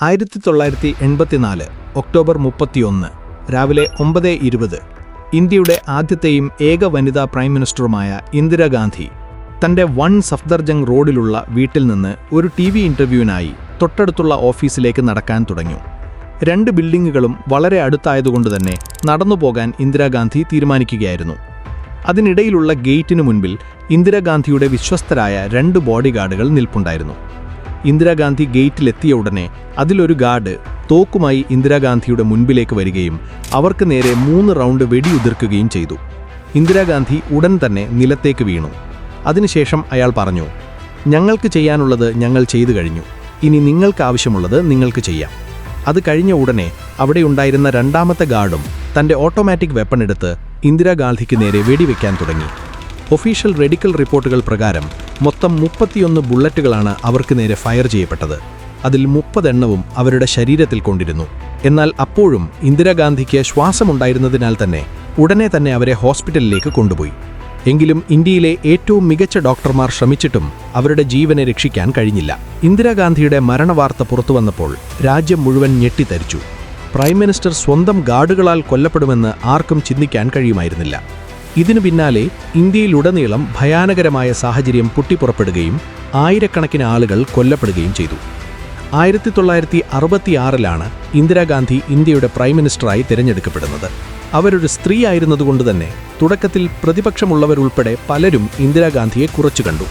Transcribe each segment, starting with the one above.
1984 October 31 രാവിലെ 9:20 ഇന്ത്യയുടെ ആദ്യത്തെയും ഏക വനിതാ പ്രൈം മിനിസ്റ്ററുമായ ഇന്ദിരാഗാന്ധി തന്റെ സഫ്ദർജംഗ് റോഡിലുള്ള വീട്ടിൽ നിന്ന് ഒരു TV ഇന്റർവ്യൂവിനായി തൊട്ടടുത്തുള്ള ഓഫീസിലേക്ക് നടക്കാൻ തുടങ്ങി. 2 ബിൽഡിങ്ങുകളും വളരെ അടുത്തായതുകൊണ്ടുതന്നെ നടന്നുപോകാൻ ഇന്ദിരാഗാന്ധി തീരുമാനിക്കുകയായിരുന്നു. അതിനിടയിലുള്ള ഗേറ്റിനു മുൻപിൽ ഇന്ദിരാഗാന്ധിയുടെ വിശ്വസ്തരായ 2 ബോഡിഗാർഡുകൾ നിൽപ്പുണ്ടായിരുന്നു. ഇന്ദിരാഗാന്ധി ഗേറ്റിലെത്തിയ ഉടനെ അതിലൊരു ഗാർഡ് തോക്കുമായി ഇന്ദിരാഗാന്ധിയുടെ മുൻപിലേക്ക് വരികയും അവർക്ക് നേരെ 3 റൗണ്ട് വെടിയുതിർക്കുകയും ചെയ്തു. ഇന്ദിരാഗാന്ധി ഉടൻ തന്നെ നിലത്തേക്ക് വീണു. അതിനുശേഷം അയാൾ പറഞ്ഞു, "ഞങ്ങൾക്ക് ചെയ്യാനുള്ളത് ഞങ്ങൾ ചെയ്തു കഴിഞ്ഞു. ഇനി നിങ്ങൾക്ക് ആവശ്യമുള്ളത് നിങ്ങൾക്ക് ചെയ്യാം." അത് കഴിഞ്ഞ ഉടനെ അവിടെയുണ്ടായിരുന്ന 2ാമത്തെ ഗാർഡും തന്റെ ഓട്ടോമാറ്റിക് വെപ്പൺ എടുത്ത് ഇന്ദിരാഗാന്ധിക്ക് നേരെ വെടിവെക്കാൻ തുടങ്ങി. ഒഫീഷ്യൽ മെഡിക്കൽ റിപ്പോർട്ടുകൾ പ്രകാരം മൊത്തം 31 ബുള്ളറ്റുകളാണ് അവർക്ക് നേരെ ഫയർ ചെയ്യപ്പെട്ടത്. അതിൽ 30 എണ്ണവും അവരുടെ ശരീരത്തിൽ കൊണ്ടിരുന്നു. എന്നാൽ അപ്പോഴും ഇന്ദിരാഗാന്ധിക്ക് ശ്വാസമുണ്ടായിരുന്നതിനാൽ തന്നെ ഉടനെ തന്നെ അവരെ ഹോസ്പിറ്റലിലേക്ക് കൊണ്ടുപോയി. എങ്കിലും ഇന്ത്യയിലെ ഏറ്റവും മികച്ച ഡോക്ടർമാർ ശ്രമിച്ചിട്ടും അവരുടെ ജീവനെ രക്ഷിക്കാൻ കഴിഞ്ഞില്ല. ഇന്ദിരാഗാന്ധിയുടെ മരണവാർത്ത പുറത്തുവന്നപ്പോൾ രാജ്യം മുഴുവൻ ഞെട്ടിത്തരിച്ചു. പ്രൈം മിനിസ്റ്റർ സ്വന്തം ഗാർഡുകളാൽ കൊല്ലപ്പെടുമെന്ന് ആർക്കും ചിന്തിക്കാൻ കഴിയുമായിരുന്നില്ല. ഇതിനു പിന്നാലെ ഇന്ത്യയിലുടനീളം ഭയാനകരമായ സാഹചര്യം പൊട്ടിപ്പുറപ്പെടുകയും ആയിരക്കണക്കിന് ആളുകൾ കൊല്ലപ്പെടുകയും ചെയ്തു. 1966 ഇന്ദിരാഗാന്ധി ഇന്ത്യയുടെ പ്രൈം മിനിസ്റ്ററായി തിരഞ്ഞെടുക്കപ്പെടുന്നത്. അവരൊരു സ്ത്രീ ആയിരുന്നതുകൊണ്ടുതന്നെ തുടക്കത്തിൽ പ്രതിപക്ഷമുള്ളവരുൾപ്പെടെ പലരും ഇന്ദിരാഗാന്ധിയെ കുറച്ചു കണ്ടു.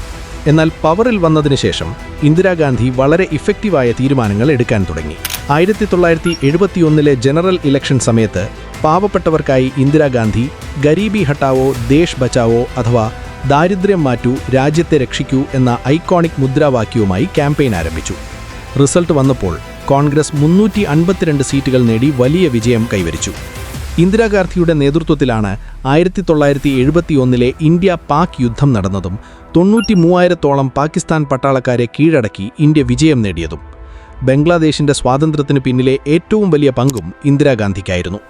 എന്നാൽ പവറിൽ വന്നതിനു ശേഷം ഇന്ദിരാഗാന്ധി വളരെ ഇഫക്റ്റീവായ തീരുമാനങ്ങൾ എടുക്കാൻ തുടങ്ങി. 1971 ജനറൽ ഇലക്ഷൻ സമയത്ത് പാവപ്പെട്ടവർക്കായി ഇന്ദിരാഗാന്ധി ഗരീബി ഹട്ടാവോ ദേശ് ബച്ചാവോ അഥവാ ദാരിദ്ര്യം മാറ്റൂ രാജ്യത്തെ രക്ഷിക്കൂ എന്ന ഐക്കോണിക് മുദ്രാവാക്യവുമായി ക്യാമ്പയിൻ ആരംഭിച്ചു. റിസൾട്ട് വന്നപ്പോൾ കോൺഗ്രസ് 352 സീറ്റുകൾ നേടി വലിയ വിജയം കൈവരിച്ചു. ഇന്ദിരാഗാന്ധിയുടെ നേതൃത്വത്തിലാണ് 1971 ഇന്ത്യ പാക് യുദ്ധം നടന്നതും 93,000-ഓളം പാകിസ്ഥാൻ പട്ടാളക്കാരെ കീഴടക്കി ഇന്ത്യ വിജയം നേടിയതും. ബംഗ്ലാദേശിന്റെ സ്വാതന്ത്ര്യത്തിന് പിന്നിലെ ഏറ്റവും വലിയ പങ്കും ഇന്ദിരാഗാന്ധിക്കായിരുന്നു.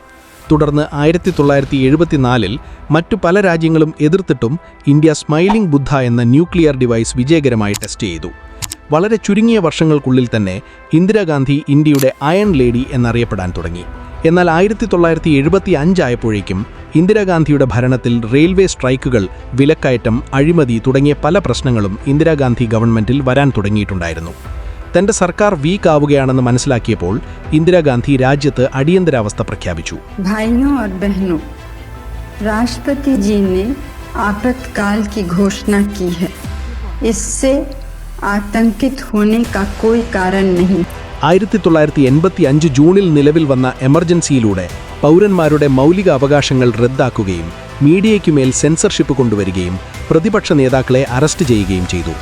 തുടർന്ന് 1974 മറ്റു പല രാജ്യങ്ങളും എതിർത്തിട്ടും ഇന്ത്യ സ്മൈലിംഗ് ബുദ്ധ എന്ന ന്യൂക്ലിയർ ഡിവൈസ് വിജയകരമായി ടെസ്റ്റ് ചെയ്തു. വളരെ ചുരുങ്ങിയ വർഷങ്ങൾക്കുള്ളിൽ തന്നെ ഇന്ദിരാഗാന്ധി ഇന്ത്യയുടെ അയൺ ലേഡി എന്നറിയപ്പെടാൻ തുടങ്ങി. എന്നാൽ 1975 ആയപ്പോഴേക്കും ഇന്ദിരാഗാന്ധിയുടെ ഭരണത്തിൽ റെയിൽവേ സ്ട്രൈക്കുകൾ, വിലക്കയറ്റം, അഴിമതി തുടങ്ങിയ പല പ്രശ്നങ്ങളും ഇന്ദിരാഗാന്ധി ഗവൺമെന്റിൽ വരാൻ തുടങ്ങിയിട്ടുണ്ടായിരുന്നു. തന്റെ സർക്കാർ വീക്ക് ആവുകയാണെന്ന് മനസ്സിലാക്കിയപ്പോൾ ഇന്ദിരാഗാന്ധി രാജ്യത്ത് അടിയന്തരാവസ്ഥ പ്രഖ്യാപിച്ചു. भाइयों और बहनों, राष्ट्रपति जी ने आपातकाल की घोषणा की है. इससे आतंकित होने का कोई कारण नहीं. 1985 ജൂണിൽ നിലവിൽ വന്ന എമർജൻസിയിലൂടെ പൗരന്മാരുടെ മൗലിക അവകാശങ്ങൾ റദ്ദാക്കുകയും മീഡിയയ്ക്കുമേൽ സെൻസർഷിപ്പ് കൊണ്ടുവരികയും പ്രതിപക്ഷ നേതാക്കളെ അറസ്റ്റ് ചെയ്യുകയും ചെയ്തു.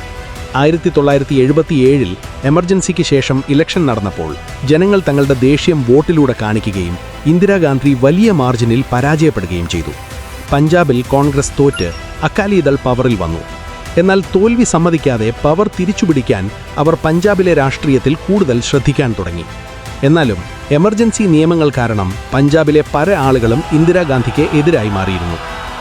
1977 എമർജൻസിക്ക് ശേഷം ഇലക്ഷൻ നടന്നപ്പോൾ ജനങ്ങൾ തങ്ങളുടെ ദേഷ്യം വോട്ടിലൂടെ കാണിക്കുകയും ഇന്ദിരാഗാന്ധി വലിയ മാർജിനിൽ പരാജയപ്പെടുകയും ചെയ്തു. പഞ്ചാബിൽ കോൺഗ്രസ് തോറ്റ് അകാലിദൾ പവറിൽ വന്നു. എന്നാൽ തോൽവി സമ്മതിക്കാതെ പവർ തിരിച്ചുപിടിക്കാൻ അവർ പഞ്ചാബിലെ രാഷ്ട്രീയത്തിൽ കൂടുതൽ ശ്രദ്ധിക്കാൻ തുടങ്ങി. എന്നാലും എമർജൻസി നിയമങ്ങൾ കാരണം പഞ്ചാബിലെ പല ആളുകളും ഇന്ദിരാഗാന്ധിക്ക് എതിരായി മാറിയിരുന്നു.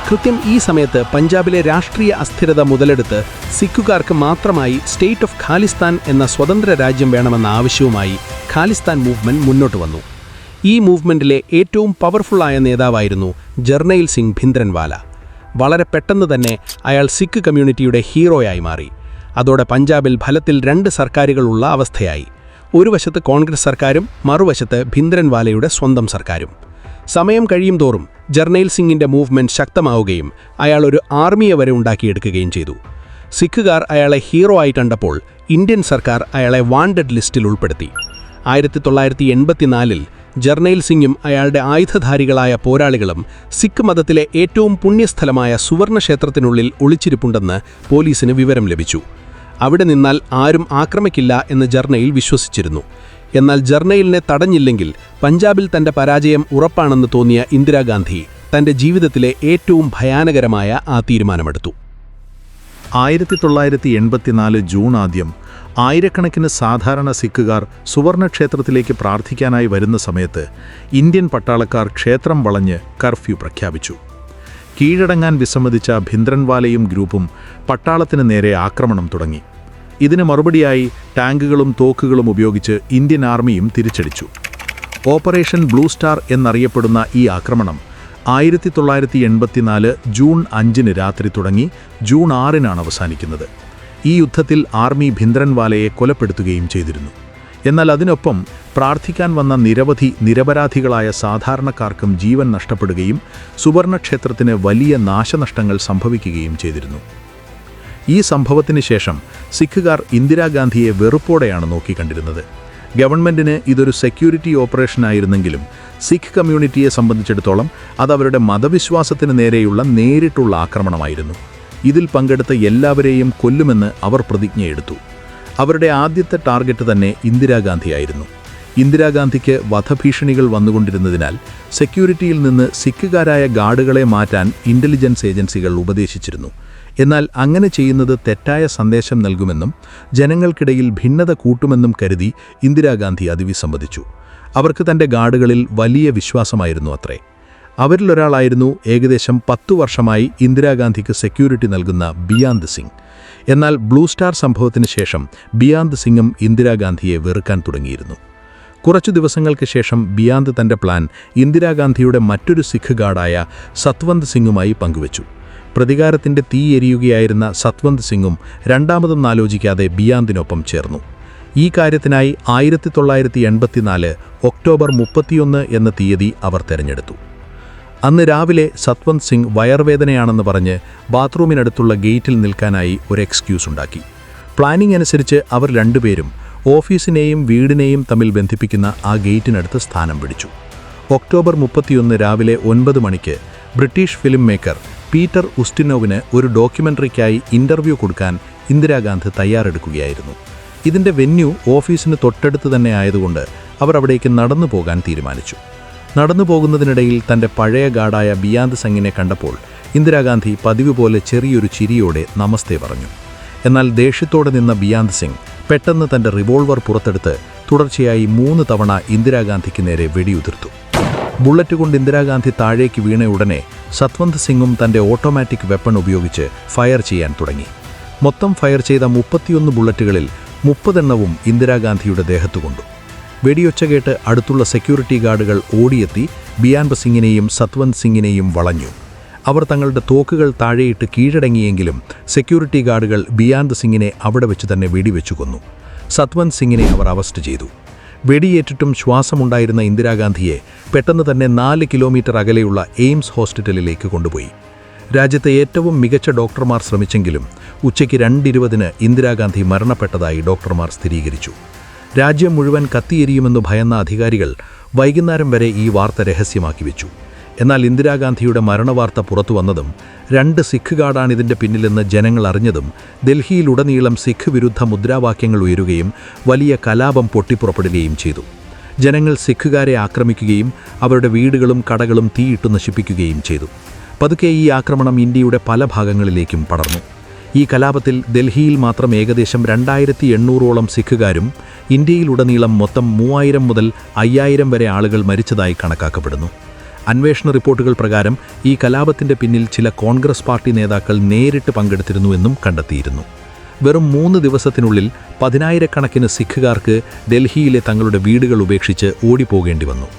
കൃത്യം ഈ സമയത്ത് പഞ്ചാബിലെ രാഷ്ട്രീയ അസ്ഥിരത മുതലെടുത്ത് സിഖുകാർക്ക് മാത്രമായി സ്റ്റേറ്റ് ഓഫ് ഖാലിസ്ഥാൻ എന്ന സ്വതന്ത്ര രാജ്യം വേണമെന്ന ആവശ്യവുമായി ഖാലിസ്ഥാൻ മൂവ്മെന്റ് മുന്നോട്ട് വന്നു. ഈ മൂവ്മെന്റിലെ ഏറ്റവും പവർഫുള്ളായ നേതാവായിരുന്നു ജർണൈൽ സിംഗ് ഭിന്ദ്രൻവാല. വളരെ പെട്ടെന്ന് തന്നെ അയാൾ സിഖ് കമ്മ്യൂണിറ്റിയുടെ ഹീറോയായി മാറി. അതോടെ പഞ്ചാബിൽ ഫലത്തിൽ 2 സർക്കാരുകളുള്ള അവസ്ഥയായി. ഒരു വശത്ത് കോൺഗ്രസ് സർക്കാരും മറുവശത്ത് ഭിന്ദ്രൻവാലയുടെ സ്വന്തം സർക്കാരും. സമയം കഴിയും തോറും ജർണൈൽ സിംഗിന്റെ മൂവ്മെന്റ് ശക്തമാവുകയും അയാൾ ഒരു ആർമിയെ വരെ ഉണ്ടാക്കിയെടുക്കുകയും ചെയ്തു. സിഖുകാർ അയാളെ ഹീറോ ആയി കണ്ടപ്പോൾ ഇന്ത്യൻ സർക്കാർ അയാളെ വാണ്ടഡ് ലിസ്റ്റിൽ ഉൾപ്പെടുത്തി. 1984 ജർണൈൽ സിംഗും അയാളുടെ ആയുധധാരികളായ പോരാളികളും സിഖ് മതത്തിലെ ഏറ്റവും പുണ്യസ്ഥലമായ സുവർണ ക്ഷേത്രത്തിനുള്ളിൽ ഒളിച്ചിരിപ്പുണ്ടെന്ന് പോലീസിന് വിവരം ലഭിച്ചു. അവിടെ നിന്നാൽ ആരും ആക്രമിക്കില്ല എന്ന് ജർണൈൽ വിശ്വസിച്ചിരുന്നു. എന്നാൽ ജർണൈലിനെ തടഞ്ഞില്ലെങ്കിൽ പഞ്ചാബിൽ തന്റെ പരാജയം ഉറപ്പാണെന്ന് തോന്നിയ ഇന്ദിരാഗാന്ധി തന്റെ ജീവിതത്തിലെ ഏറ്റവും ഭയാനകരമായ ആ തീരുമാനമെടുത്തു. 1984 ജൂൺ ആദ്യം ആയിരക്കണക്കിന് സാധാരണ സിഖുകാർ സുവർണക്ഷേത്രത്തിലേക്ക് പ്രാർത്ഥിക്കാനായി വരുന്ന സമയത്ത് ഇന്ത്യൻ പട്ടാളക്കാർ ക്ഷേത്രം വളഞ്ഞ് കർഫ്യൂ പ്രഖ്യാപിച്ചു. കീഴടങ്ങാൻ വിസമ്മതിച്ച ഭിന്ദ്രൻവാലയും ഗ്രൂപ്പും പട്ടാളത്തിന് നേരെ ആക്രമണം തുടങ്ങി. ഇതിന് മറുപടിയായി ടാങ്കുകളും തോക്കുകളും ഉപയോഗിച്ച് ഇന്ത്യൻ ആർമിയും തിരിച്ചടിച്ചു. ഓപ്പറേഷൻ ബ്ലൂ സ്റ്റാർ എന്നറിയപ്പെടുന്ന ഈ ആക്രമണം 1984 ജൂൺ 5 രാത്രി തുടങ്ങി ജൂൺ 6 അവസാനിക്കുന്നത്. ഈ യുദ്ധത്തിൽ ആർമി ഭിന്ദ്രൻവാലയെ കൊലപ്പെടുത്തുകയും ചെയ്തിരുന്നു. എന്നാൽ അതിനൊപ്പം പ്രാർത്ഥിക്കാൻ വന്ന നിരവധി നിരപരാധികളായ സാധാരണക്കാർക്കും ജീവൻ നഷ്ടപ്പെടുകയും സുവർണക്ഷേത്രത്തിന് വലിയ നാശനഷ്ടങ്ങൾ സംഭവിക്കുകയും ചെയ്തിരുന്നു. ഈ സംഭവത്തിന് ശേഷം സിഖുകാർ ഇന്ദിരാഗാന്ധിയെ വെറുപ്പോടെയാണ് നോക്കിക്കണ്ടിരുന്നത്. ഗവൺമെന്റിന് ഇതൊരു സെക്യൂരിറ്റി ഓപ്പറേഷനായിരുന്നെങ്കിലും സിഖ് കമ്മ്യൂണിറ്റിയെ സംബന്ധിച്ചിടത്തോളം അത് അവരുടെ മതവിശ്വാസത്തിന് നേരെയുള്ള നേരിട്ടുള്ള ആക്രമണമായിരുന്നു. ഇതിൽ പങ്കെടുത്ത എല്ലാവരെയും കൊല്ലുമെന്ന് അവർ പ്രതിജ്ഞയെടുത്തു. അവരുടെ ആദ്യത്തെ ടാർഗറ്റ് തന്നെ ഇന്ദിരാഗാന്ധിയായിരുന്നു. ഇന്ദിരാഗാന്ധിക്ക് വധഭീഷണികൾ വന്നുകൊണ്ടിരുന്നതിനാൽ സെക്യൂരിറ്റിയിൽ നിന്ന് സിഖുകാരായ ഗാർഡുകളെ മാറ്റാൻ ഇന്റലിജൻസ് ഏജൻസികൾ ഉപദേശിച്ചിരുന്നു. എന്നാൽ അങ്ങനെ ചെയ്യുന്നത് തെറ്റായ സന്ദേശം നൽകുമെന്നും ജനങ്ങൾക്കിടയിൽ ഭിന്നത കൂട്ടുമെന്നും കരുതി ഇന്ദിരാഗാന്ധി അതിവിസമ്മതിച്ചു. അവർക്ക് തൻ്റെ ഗാർഡുകളിൽ വലിയ വിശ്വാസമായിരുന്നു അത്രേ. അവരിലൊരാളായിരുന്നു ഏകദേശം 10 വർഷമായി ഇന്ദിരാഗാന്ധിക്ക് സെക്യൂരിറ്റി നൽകുന്ന ബിയാന്ത് സിംഗ്. എന്നാൽ ബ്ലൂ സ്റ്റാർ സംഭവത്തിന് ശേഷം ബിയാന്ത് സിംഗും ഇന്ദിരാഗാന്ധിയെ വെറുക്കാൻ തുടങ്ങിയിരുന്നു. കുറച്ചു ദിവസങ്ങൾക്ക് ശേഷം ബിയാന്ത് തൻ്റെ പ്ലാൻ ഇന്ദിരാഗാന്ധിയുടെ മറ്റൊരു സിഖ് ഗാർഡായ സത്വന്ത് സിംഗുമായി പങ്കുവച്ചു. പ്രതികാരത്തിൻ്റെ തീ എരിയുകയായിരുന്ന സത്വന്ത് സിംഗും രണ്ടാമതൊന്നും ആലോചിക്കാതെ ബിയാന്തിനൊപ്പം ചേർന്നു. ഈ കാര്യത്തിനായി 1984 ഒക്ടോബർ 31 എന്ന തീയതി അവർ തെരഞ്ഞെടുത്തു. അന്ന് രാവിലെ സത്വന്ത് സിംഗ് വയർവേദനയാണെന്ന് പറഞ്ഞ് ബാത്റൂമിനടുത്തുള്ള ഗേറ്റിൽ നിൽക്കാനായി ഒരു എക്സ്ക്യൂസ് ഉണ്ടാക്കി. പ്ലാനിംഗ് അനുസരിച്ച് അവർ രണ്ടുപേരും ഓഫീസിനെയും വീടിനെയും തമ്മിൽ ബന്ധിപ്പിക്കുന്ന ആ ഗേറ്റിനടുത്ത് സ്ഥാനം പിടിച്ചു. ഒക്ടോബർ 31 രാവിലെ 9 മണിക്ക് ബ്രിട്ടീഷ് ഫിലിം മേക്കർ പീറ്റർ ഉസ്റ്റിനോവിന് ഒരു ഡോക്യുമെൻ്ററിക്കായി ഇൻ്റർവ്യൂ കൊടുക്കാൻ ഇന്ദിരാഗാന്ധി തയ്യാറെടുക്കുകയായിരുന്നു. ഇതിൻ്റെ വെന്യൂ ഓഫീസിന് തൊട്ടടുത്ത് തന്നെ ആയതുകൊണ്ട് അവർ അവിടേക്ക് നടന്നു പോകാൻ തീരുമാനിച്ചു. നടന്നു പോകുന്നതിനിടയിൽ തൻ്റെ പഴയ ഗാർഡായ ബിയാന്ത് സിംഗിനെ കണ്ടപ്പോൾ ഇന്ദിരാഗാന്ധി പതിവ് പോലെ ചെറിയൊരു ചിരിയോടെ നമസ്തേ പറഞ്ഞു. എന്നാൽ ദേഷ്യത്തോടെ നിന്ന ബിയാന്ത് സിംഗ് പെട്ടെന്ന് തൻ്റെ റിവോൾവർ പുറത്തെടുത്ത് തുടർച്ചയായി 3 തവണ ഇന്ദിരാഗാന്ധിക്ക് നേരെ വെടിയുതിർത്തു. ബുള്ളറ്റ് കൊണ്ട് ഇന്ദിരാഗാന്ധി താഴേക്ക് വീണ ഉടനെ സത്വന്ത് സിംഗും തൻ്റെ ഓട്ടോമാറ്റിക് വെപ്പൺ ഉപയോഗിച്ച് ഫയർ ചെയ്യാൻ തുടങ്ങി. മൊത്തം ഫയർ ചെയ്ത 31 ബുള്ളറ്റുകളിൽ 30 എണ്ണവും ഇന്ദിരാഗാന്ധിയുടെ ദേഹത്തു കൊണ്ടു. വെടിയൊച്ച കേട്ട് അടുത്തുള്ള സെക്യൂരിറ്റി ഗാർഡുകൾ ഓടിയെത്തി ബിയാന്ത് സിംഗിനെയും സത്വന്ത് സിംഗിനെയും വളഞ്ഞു. അവർ തങ്ങളുടെ തോക്കുകൾ താഴെയിട്ട് കീഴടങ്ങിയെങ്കിലും സെക്യൂരിറ്റി ഗാർഡുകൾ ബിയാന്ത് സിംഗിനെ അവിടെ വെച്ച് തന്നെ വെടിവെച്ചു കൊന്നു. സത്വന്ത് സിംഗിനെ അവർ അറസ്റ്റ് ചെയ്തു. വെടിയേറ്റിട്ടും ശ്വാസമുണ്ടായിരുന്ന ഇന്ദിരാഗാന്ധിയെ പെട്ടെന്ന് തന്നെ 4 കിലോമീറ്റർ അകലെയുള്ള എയിംസ് ഹോസ്പിറ്റലിലേക്ക് കൊണ്ടുപോയി. രാജ്യത്തെ ഏറ്റവും മികച്ച ഡോക്ടർമാർ ശ്രമിച്ചെങ്കിലും ഉച്ചയ്ക്ക് 2:20 ഇന്ദിരാഗാന്ധി മരണപ്പെട്ടതായി ഡോക്ടർമാർ സ്ഥിരീകരിച്ചു. രാജ്യം മുഴുവൻ കത്തിയെരിയുമെന്ന് ഭയന്ന അധികാരികൾ വൈകുന്നേരം വരെ ഈ വാർത്ത രഹസ്യമാക്കി വെച്ചു. എന്നാൽ ഇന്ദിരാഗാന്ധിയുടെ മരണവാർത്ത പുറത്തു വന്നതും 2 സിഖ് ഗാർഡാണ് ഇതിൻ്റെ പിന്നിലെന്ന് ജനങ്ങൾ അറിഞ്ഞതും ഡൽഹിയിലുടനീളം സിഖ് വിരുദ്ധ മുദ്രാവാക്യങ്ങൾ ഉയരുകയും വലിയ കലാപം പൊട്ടിപ്പുറപ്പെടുകയും ചെയ്തു. ജനങ്ങൾ സിഖുകാരെ ആക്രമിക്കുകയും അവരുടെ വീടുകളും കടകളും തീയിട്ടു നശിപ്പിക്കുകയും ചെയ്തു. പതുക്കെ ഈ ആക്രമണം ഇന്ത്യയുടെ പല ഭാഗങ്ങളിലേക്കും പടർന്നു. ഈ കലാപത്തിൽ ഡൽഹിയിൽ മാത്രം ഏകദേശം 2800ഓളം സിഖുകാരും ഇന്ത്യയിലുടനീളം മൊത്തം 3000 മുതൽ 5000 വരെ ആളുകൾ മരിച്ചതായി കണക്കാക്കപ്പെടുന്നു. അന്വേഷണ റിപ്പോർട്ടുകൾ പ്രകാരം ഈ കലാപത്തിൻ്റെ പിന്നിൽ ചില കോൺഗ്രസ് പാർട്ടി നേതാക്കൾ നേരിട്ട് പങ്കെടുത്തിരുന്നുവെന്നും കണ്ടെത്തിയിരുന്നു. വെറും 3 ദിവസത്തിനുള്ളിൽ 10,000കണക്കിന് സിഖുകാർക്ക് ഡൽഹിയിലെ തങ്ങളുടെ വീടുകൾ ഉപേക്ഷിച്ച് ഓടിപ്പോകേണ്ടി വന്നു.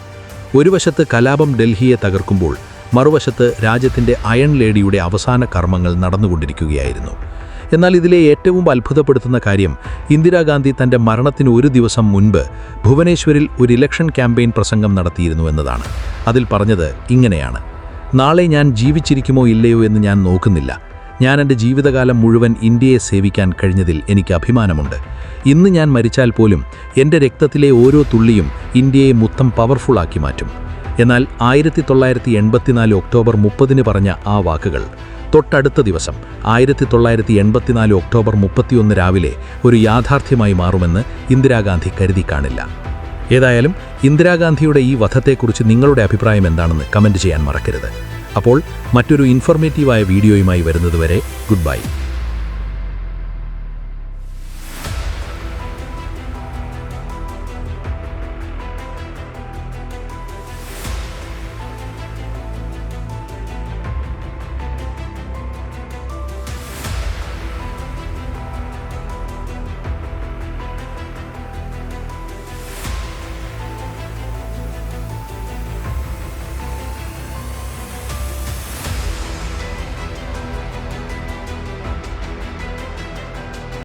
ഒരു വശത്ത് കലാപം ഡൽഹിയെ തകർക്കുമ്പോൾ മറുവശത്ത് രാജ്യത്തിൻ്റെ അയൺ ലേഡിയുടെ അവസാന കർമ്മങ്ങൾ നടന്നുകൊണ്ടിരിക്കുകയായിരുന്നു. എന്നാൽ ഇതിലെ ഏറ്റവും അത്ഭുതപ്പെടുത്തുന്ന കാര്യം ഇന്ദിരാഗാന്ധി തൻ്റെ മരണത്തിന് 1 ദിവസം മുൻപ് ഭുവനേശ്വരിൽ ഒരു ഇലക്ഷൻ ക്യാമ്പയിൻ പ്രസംഗം നടത്തിയിരുന്നു എന്നതാണ്. അതിൽ പറഞ്ഞത് ഇങ്ങനെയാണ്: നാളെ ഞാൻ ജീവിച്ചിരിക്കുമോ ഇല്ലയോ എന്ന് ഞാൻ നോക്കുന്നില്ല. ഞാൻ എൻ്റെ ജീവിതകാലം മുഴുവൻ ഇന്ത്യയെ സേവിക്കാൻ കഴിഞ്ഞതിൽ എനിക്ക് അഭിമാനമുണ്ട്. ഇന്ന് ഞാൻ മരിച്ചാൽ പോലും എൻ്റെ രക്തത്തിലെ ഓരോ തുള്ളിയും ഇന്ത്യയെ മൊത്തം പവർഫുള്ളാക്കി മാറ്റും. എന്നാൽ 1984 ഒക്ടോബർ 30 പറഞ്ഞ ആ വാക്കുകൾ തൊട്ടടുത്ത ദിവസം 1984 ഒക്ടോബർ 31 രാവിലെ ഒരു യാഥാർത്ഥ്യമായി മാറുമെന്ന് ഇന്ദിരാഗാന്ധി കരുതി കാണില്ല. ഏതായാലും ഇന്ദിരാഗാന്ധിയുടെ ഈ വധത്തെക്കുറിച്ച് നിങ്ങളുടെ അഭിപ്രായം എന്താണെന്ന് കമൻറ്റ് ചെയ്യാൻ മറക്കരുത്. അപ്പോൾ മറ്റൊരു ഇൻഫോർമേറ്റീവായ വീഡിയോയുമായി വരുന്നതുവരെ ഗുഡ് ബൈ.